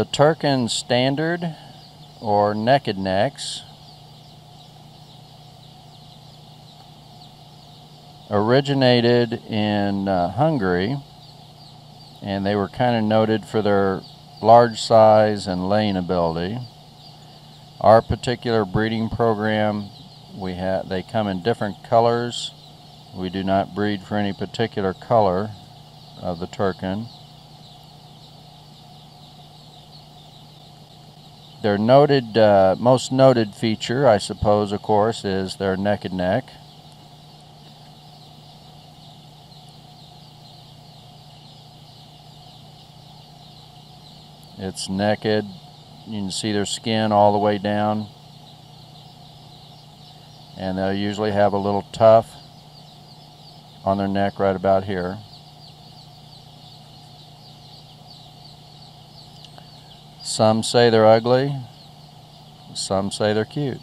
The Turken standard or naked necks originated in Hungary, and they were kind of noted for their large size and laying ability. Our particular breeding program, they come in different colors. We do not breed for any particular color of the Turken. Their most noted feature, I suppose, of course, is their naked neck. It's naked. You can see their skin all the way down. And they'll usually have a little tuft on their neck right about here. Some say they're ugly, some say they're cute.